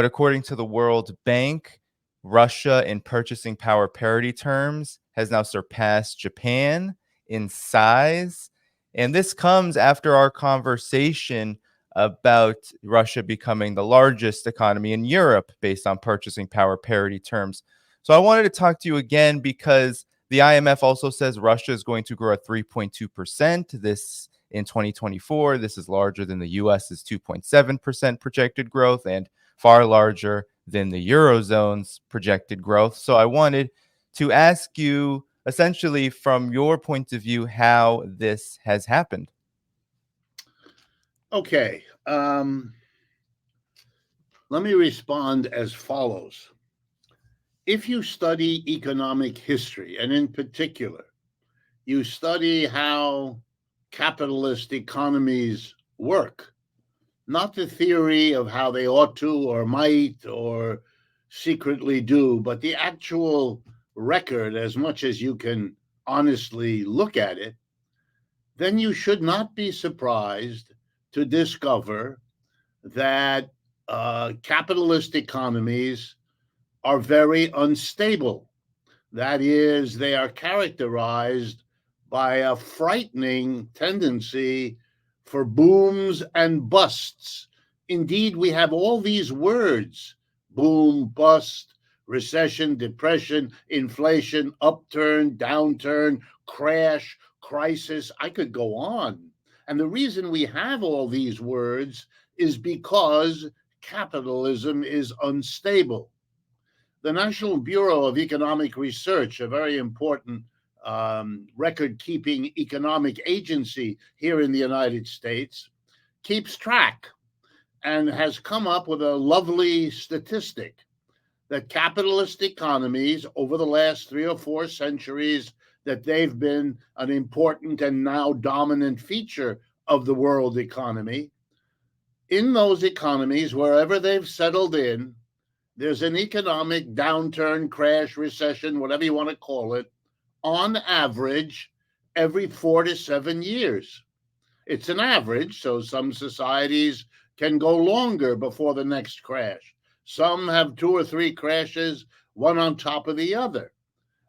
But according to the World Bank, Russia in purchasing power parity terms has now surpassed Japan in size. And this comes after our conversation about Russia becoming the largest economy in Europe based on purchasing power parity terms. So I wanted to talk to you again because the IMF also says Russia is going to grow at 3.2% this in 2024. This is larger than the US's 2.7% projected growth and far larger than the Eurozone's projected growth. So I wanted to ask you, essentially, from your point of view, how this has happened. Okay. Let me respond as follows. If you study economic history, and in particular, you study how capitalist economies work, not the theory of how they ought to or might or secretly do, but the actual record, as much as you can honestly look at it, then you should not be surprised to discover that capitalist economies are very unstable. That is, they are characterized by a frightening tendency for booms and busts. Indeed, we have all these words: boom, bust, recession, depression, inflation, upturn, downturn, crash, crisis. I could go on. And the reason we have all these words is because capitalism is unstable. The National Bureau of Economic Research, a very important record-keeping economic agency here in the United States, keeps track and has come up with a lovely statistic that capitalist economies over the last 3 or 4 centuries, that they've been an important and now dominant feature of the world economy. In those economies, wherever they've settled in, there's an economic downturn, crash, recession, whatever you want to call it, on average every 4 to 7 years. It's an average, so some societies can go longer before the next crash. Some have 2 or 3 crashes, one on top of the other.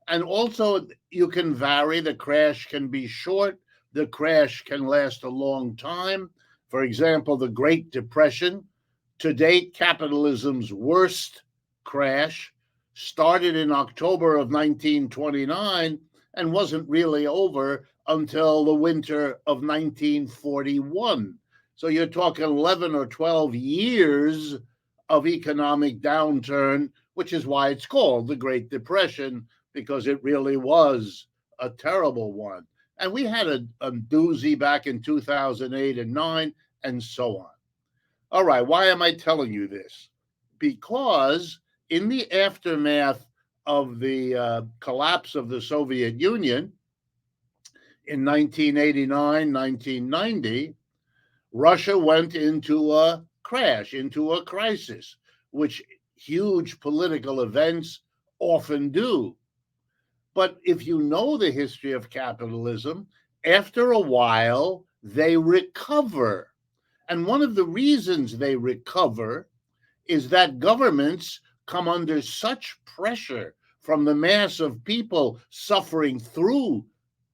And also, you can vary. The crash can be short. The crash can last a long time. For example, the Great Depression, to date, capitalism's worst crash, started in October of 1929 and wasn't really over until the winter of 1941. So you're talking 11 or 12 years of economic downturn, which is why it's called the Great Depression, because it really was a terrible one. And we had a doozy back in 2008 and 9, and so on. All right, why am I telling you this? Because in the aftermath of the collapse of the Soviet Union in 1989, 1990, Russia went into a crash, into a crisis, which huge political events often do. But if you know the history of capitalism, after a while, they recover. And one of the reasons they recover is that governments come under such pressure from the mass of people suffering through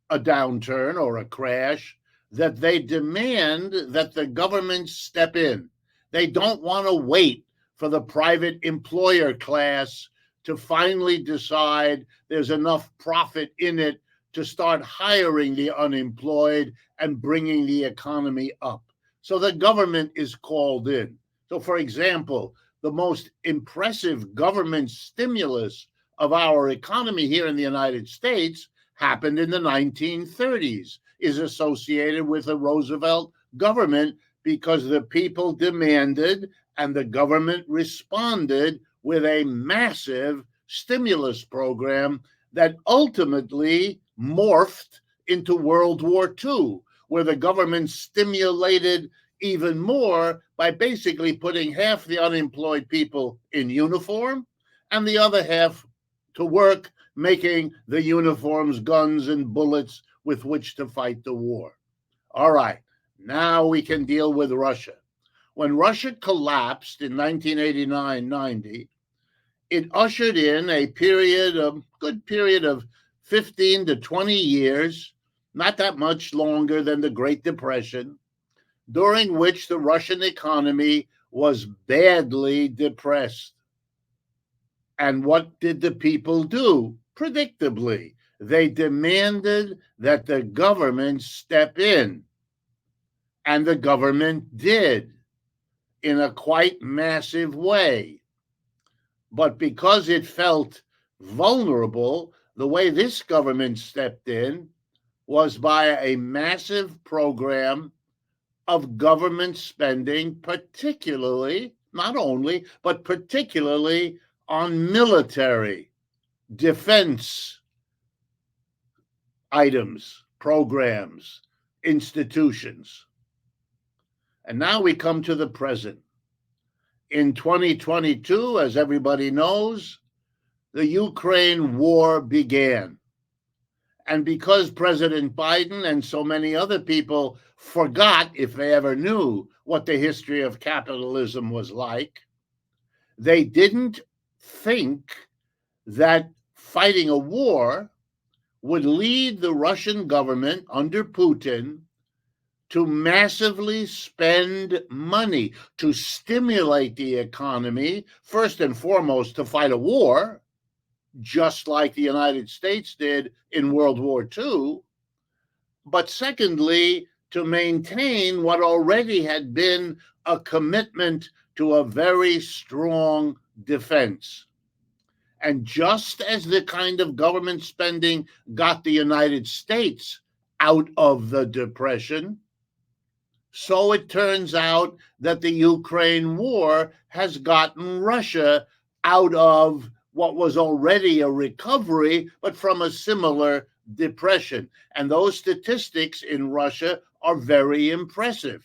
a downturn or a crash that they demand that the government step in. They don't want to wait for the private employer class to finally decide there's enough profit in it to start hiring the unemployed and bringing the economy up. So the government is called in. So, for example, the most impressive government stimulus of our economy here in the United States happened in the 1930s, is associated with the Roosevelt government, because the people demanded and the government responded with a massive stimulus program that ultimately morphed into World War II, where the government stimulated even more by basically putting half the unemployed people in uniform and the other half to work making the uniforms, guns, and bullets with which to fight the war. All right, now we can deal with Russia. When Russia collapsed in 1989-90, it ushered in a good period of 15 to 20 years, not that much longer than the Great Depression, during which the Russian economy was badly depressed. And what did the people do? Predictably, they demanded that the government step in. And the government did in a quite massive way. But because it felt vulnerable, the way this government stepped in was by a massive program of government spending, particularly, not only, but particularly on military defense items, programs, institutions. And now we come to the present. In 2022, as everybody knows, the Ukraine war began. And because President Biden and so many other people forgot, if they ever knew, what the history of capitalism was like, they didn't think that fighting a war would lead the Russian government under Putin to massively spend money to stimulate the economy, first and foremost to fight a war, just like the United States did in World War II, but secondly, to maintain what already had been a commitment to a very strong defense. And just as the kind of government spending got the United States out of the Depression, so it turns out that the Ukraine war has gotten Russia out of what was already a recovery, but from a similar depression. And those statistics in Russia are very impressive.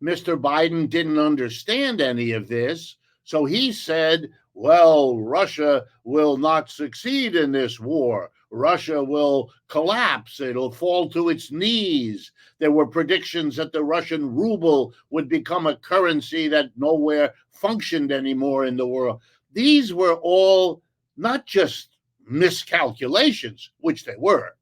Mr. Biden didn't understand any of this, so he said, well, Russia will not succeed in this war. Russia will collapse. It'll fall to its knees. There were predictions that the Russian ruble would become a currency that nowhere functioned anymore in the world. These were all not just miscalculations, which they were,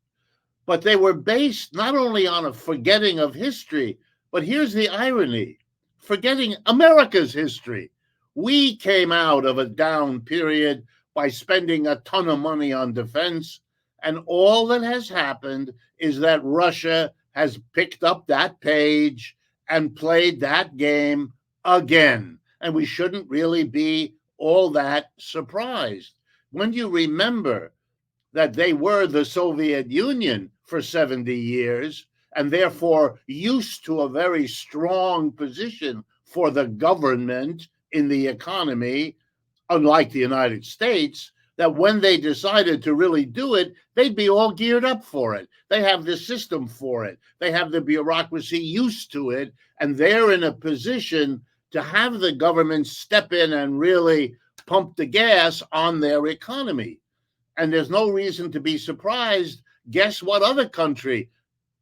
but they were based not only on a forgetting of history, but here's the irony, forgetting America's history. We came out of a down period by spending a ton of money on defense, and all that has happened is that Russia has picked up that page and played that game again. And we shouldn't really be all that surprised. When you remember that they were the Soviet Union for 70 years, and therefore used to a very strong position for the government in the economy, unlike the United States, that when they decided to really do it, they'd be all geared up for it. They have the system for it. They have the bureaucracy used to it, and they're in a position to have the government step in and really pump the gas on their economy. And there's no reason to be surprised. Guess what other country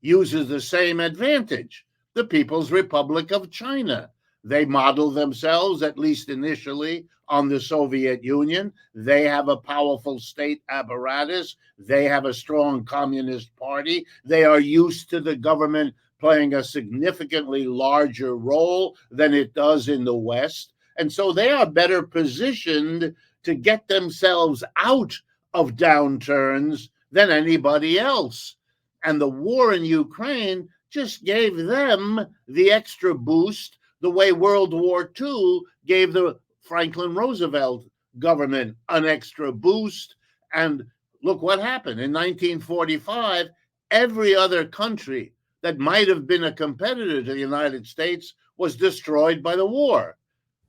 uses the same advantage? The People's Republic of China. They model themselves, at least initially, on the Soviet Union. They have a powerful state apparatus. They have a strong communist party. They are used to the government playing a significantly larger role than it does in the West. And so they are better positioned to get themselves out of downturns than anybody else. And the war in Ukraine just gave them the extra boost, the way World War II gave the Franklin Roosevelt government an extra boost. And look what happened. In 1945, every other country that might have been a competitor to the United States was destroyed by the war.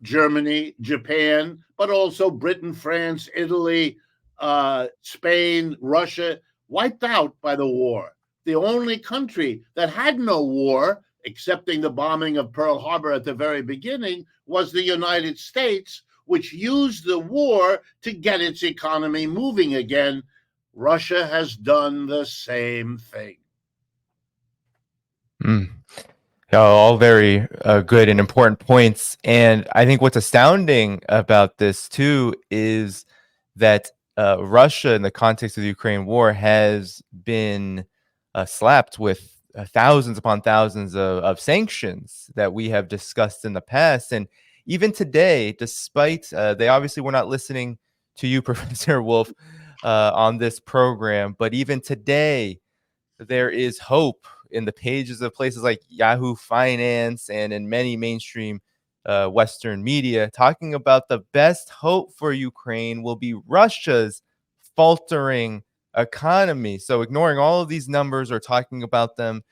Germany, Japan, but also Britain, France, Italy, Spain, Russia, wiped out by the war. The only country that had no war, excepting the bombing of Pearl Harbor at the very beginning, was the United States, which used the war to get its economy moving again. Russia has done the same thing. All very good and important points. And I think what's astounding about this too is that Russia, in the context of the Ukraine war, has been slapped with thousands upon thousands of sanctions that we have discussed in the past. And even today, despite they obviously were not listening to you, Professor Wolff, on this program, but even today, there is hope in the pages of places like Yahoo Finance and in many mainstream Western media, talking about the best hope for Ukraine will be Russia's faltering economy. So, ignoring all of these numbers or talking about them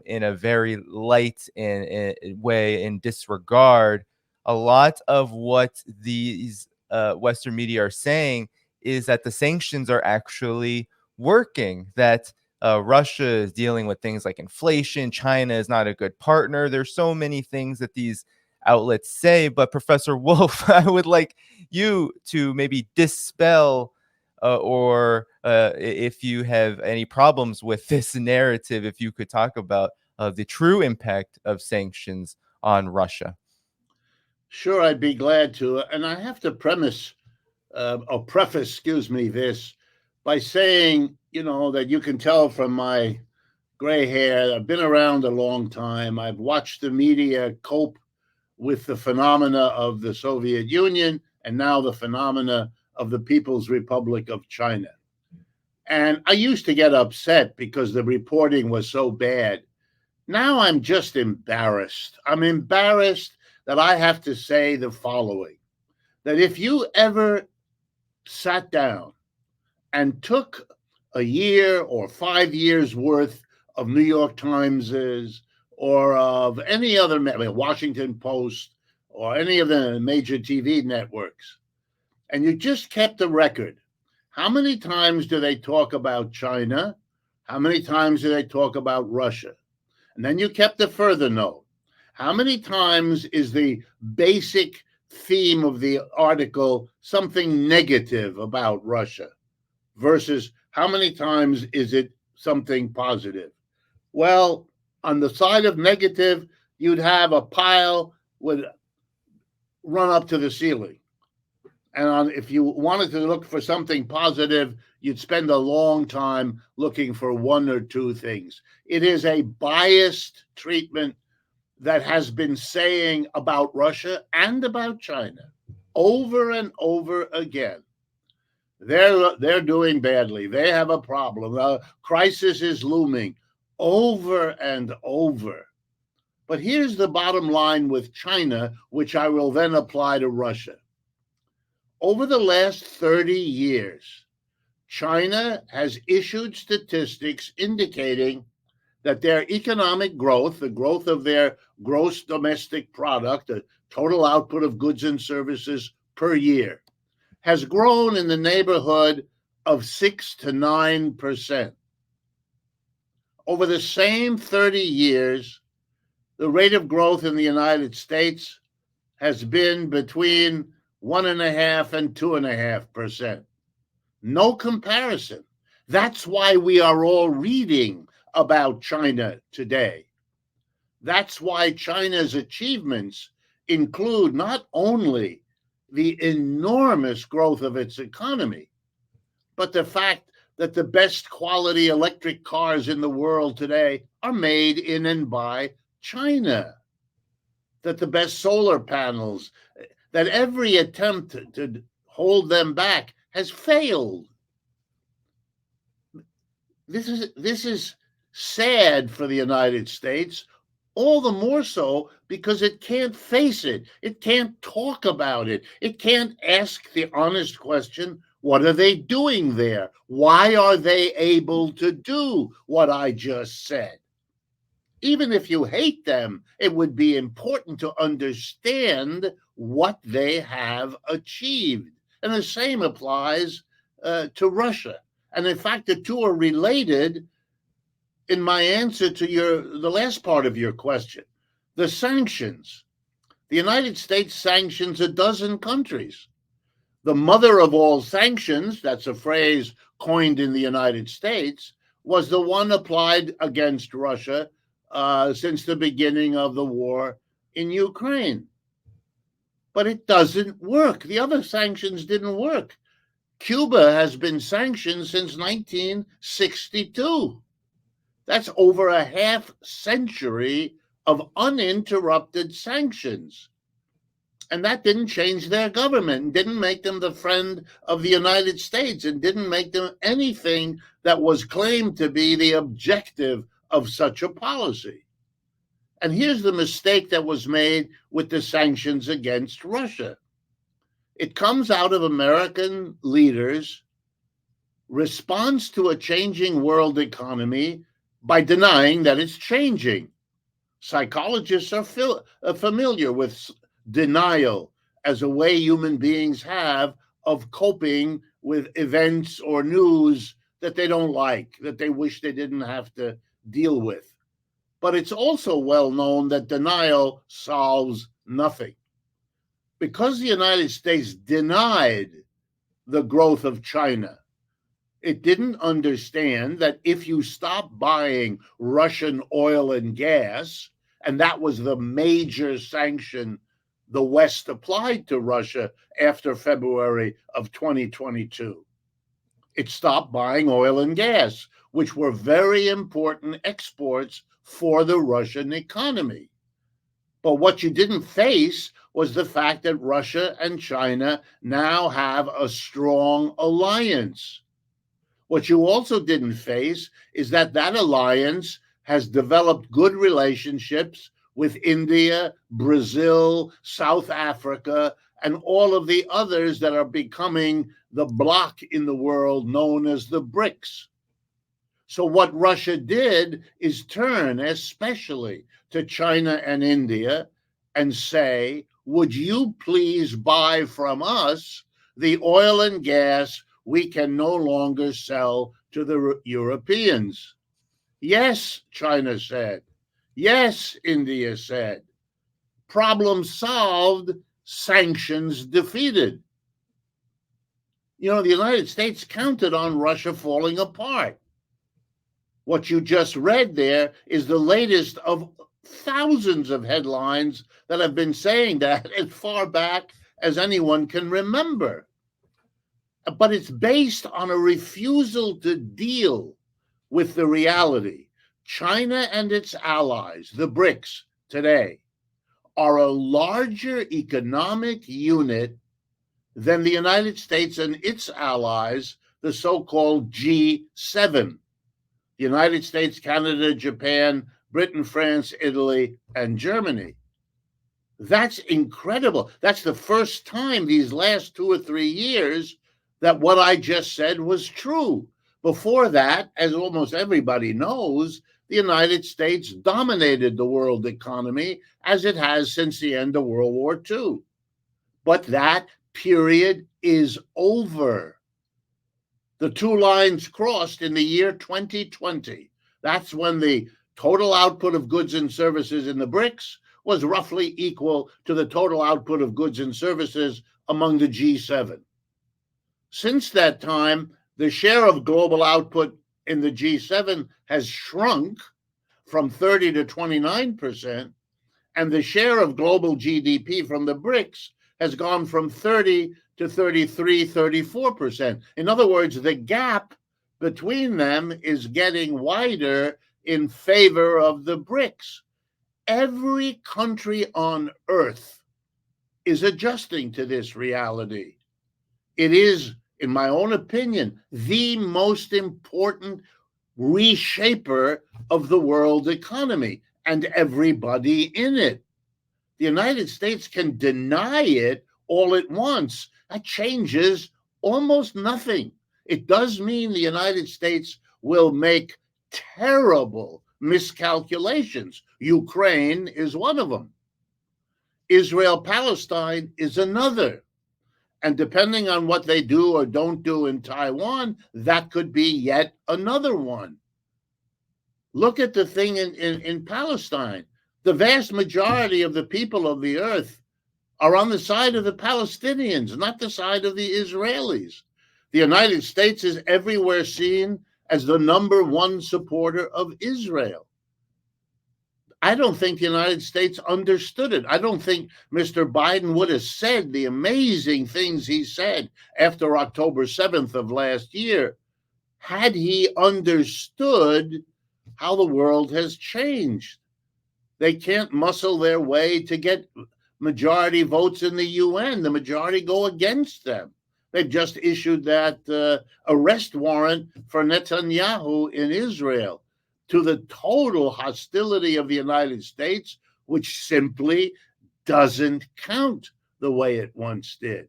in a very light way in disregard, a lot of what these Western media are saying is that the sanctions are actually working, that Russia is dealing with things like inflation. China is not a good partner. There's so many things that these outlets say. But Professor Wolff, I would like you to maybe dispel or if you have any problems with this narrative, if you could talk about the true impact of sanctions on Russia. Sure, I'd be glad to. And I have to preface, excuse me, this by saying, that you can tell from my gray hair, I've been around a long time. I've watched the media cope with the phenomena of the Soviet Union and now the phenomena of the People's Republic of China. And I used to get upset because the reporting was so bad. Now I'm just embarrassed. I'm embarrassed that I have to say the following, that if you ever sat down and took a year or 5 years worth of New York Times's or of any other Washington Post or any of the major TV networks, and you just kept a record, how many times do they talk about China? How many times do they talk about Russia? And then you kept a further note. How many times is the basic theme of the article something negative about Russia versus how many times is it something positive? Well, on the side of negative, you'd have a pile would run up to the ceiling. And if you wanted to look for something positive, you'd spend a long time looking for one or two things. It is a biased treatment that has been saying about Russia and about China over and over again. They're doing badly. They have a problem. The crisis is looming over and over. But here's the bottom line with China, which I will then apply to Russia. Over the last 30 years, China has issued statistics indicating that their economic growth, the growth of their gross domestic product, the total output of goods and services per year, has grown in the neighborhood of 6 to 9%. Over the same 30 years, the rate of growth in the United States has been between 1.5% and 2.5%. No comparison. That's why we are all reading about China today. That's why China's achievements include not only the enormous growth of its economy, but the fact that the best quality electric cars in the world today are made in and by China, that the best solar panels, that every attempt to hold them back has failed. This is sad for the United States, all the more so because it can't face it. It can't talk about it. It can't ask the honest question, what are they doing there? Why are they able to do what I just said? Even if you hate them, it would be important to understand what they have achieved. And the same applies to Russia. And in fact, the two are related in my answer to the last part of your question. The sanctions. The United States sanctions a dozen countries. The mother of all sanctions, that's a phrase coined in the United States, was the one applied against Russia since the beginning of the war in Ukraine. But it doesn't work. The other sanctions didn't work. Cuba has been sanctioned since 1962. That's over a half century of uninterrupted sanctions. And that didn't change their government, didn't make them the friend of the United States, and didn't make them anything that was claimed to be the objective of such a policy. And here's the mistake that was made with the sanctions against Russia. It comes out of American leaders' response to a changing world economy by denying that it's changing. Psychologists are familiar with denial as a way human beings have of coping with events or news that they don't like, that they wish they didn't have to deal with. But it's also well known that denial solves nothing. Because the United States denied the growth of China, it didn't understand that if you stop buying Russian oil and gas, and that was the major sanction the West applied to Russia after February of 2022, it stopped buying oil and gas, which were very important exports for the Russian economy. But what you didn't face was the fact that Russia and China now have a strong alliance. What you also didn't face is that that alliance has developed good relationships with India, Brazil, South Africa, and all of the others that are becoming the bloc in the world known as the BRICS. So what Russia did is turn especially to China and India and say, would you please buy from us the oil and gas we can no longer sell to the Europeans? Yes, China said. Yes, India said. Problem solved, sanctions defeated. You know, the United States counted on Russia falling apart. What you just read there is the latest of thousands of headlines that have been saying that as far back as anyone can remember. But it's based on a refusal to deal with the reality. China and its allies, the BRICS today, are a larger economic unit than the United States and its allies, the so-called G7. The United States, Canada, Japan, Britain, France, Italy, and Germany. That's incredible. That's the first time these last 2 or 3 years that what I just said was true. Before that, as almost everybody knows, the United States dominated the world economy as it has since the end of World War II. But that period is over. The two lines crossed in the year 2020. That's when the total output of goods and services in the BRICS was roughly equal to the total output of goods and services among the G7. Since that time, the share of global output in the G7 has shrunk from 30 to 29%, and the share of global GDP from the BRICS has gone from 30 to 33, 34%. In other words, the gap between them is getting wider in favor of the BRICS. Every country on earth is adjusting to this reality. It is, in my own opinion, the most important reshaper of the world economy and everybody in it. The United States can deny it all it wants. That changes almost nothing. It does mean the United States will make terrible miscalculations. Ukraine is one of them. Israel-Palestine is another. And depending on what they do or don't do in Taiwan, that could be yet another one. Look at the thing in Palestine. The vast majority of the people of the earth are on the side of the Palestinians, not the side of the Israelis. The United States is everywhere seen as the number one supporter of Israel. I don't think the United States understood it. I don't think Mr. Biden would have said the amazing things he said after October 7th of last year had he understood how the world has changed. They can't muscle their way to get majority votes in the UN. The majority go against them. They've just issued that arrest warrant for Netanyahu in Israel, to the total hostility of the United States, which simply doesn't count the way it once did.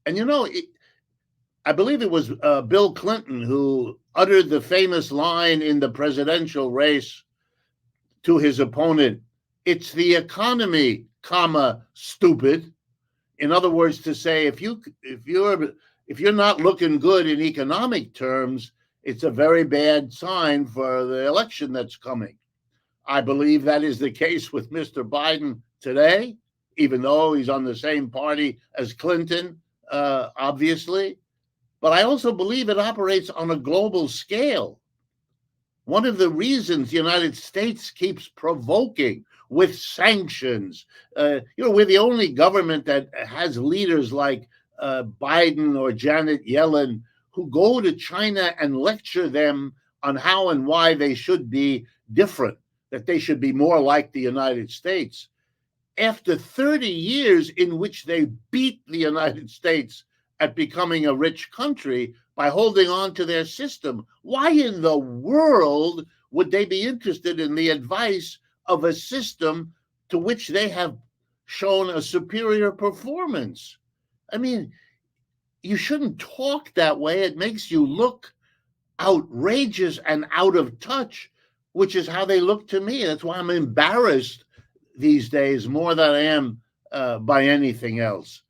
And I believe it was Bill Clinton who uttered the famous line in the presidential race to his opponent, "It's the economy, comma, stupid." In other words, to say, if you're not looking good in economic terms, it's a very bad sign for the election that's coming. I believe that is the case with Mr. Biden today, even though he's on the same party as Clinton, obviously. But I also believe it operates on a global scale. One of the reasons the United States keeps provoking with sanctions, we're the only government that has leaders like Biden or Janet Yellen who go to China and lecture them on how and why they should be different, that they should be more like the United States. After 30 years in which they beat the United States at becoming a rich country by holding on to their system, why in the world would they be interested in the advice of a system to which they have shown a superior performance? I mean, you shouldn't talk that way. It makes you look outrageous and out of touch, which is how they look to me. That's why I'm embarrassed these days more than I am by anything else.